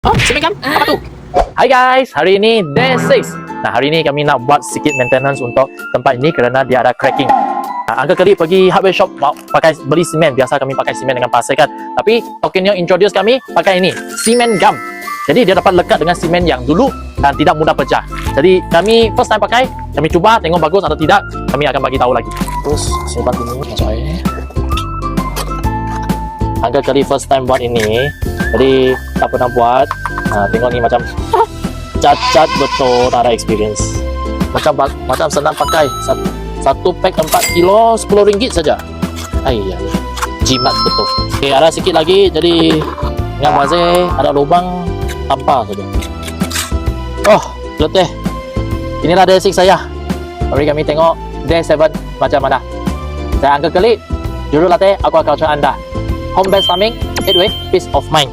Oh, Semingam? Apa tu? Hai guys, hari ini day 6. Nah, hari ini kami nak buat sikit maintenance untuk tempat ini kerana dia ada cracking. Uncle Kelly pergi hardware shop pakai beli semen. Biasa kami pakai semen dengan pasir kan. Tapi Tokenyo introduce kami pakai ini, semen gum. Jadi dia dapat lekat dengan semen yang dulu dan tidak mudah pecah. Jadi kami first time pakai, kami cuba tengok bagus atau tidak, kami akan bagi tahu lagi. Terus simpan ini masuk air. Uncle Kelly first time buat ini. Jadi tak pernah buat. Tengok ni macam cat betul, tak ada experience. Macam senang pakai. Satu pack 4 kilo RM10 saja. Ayah, jimat betul. Okay, ada sikit lagi. Jadi dengan bazir ada lubang tanpa saja. Oh, letih. Inilah day 6 saya. Mari kami tengok day 7 macam mana. Saya Uncle Kelly, juru latih aquaculture anda. Home based farming, 8 way, peace of mind.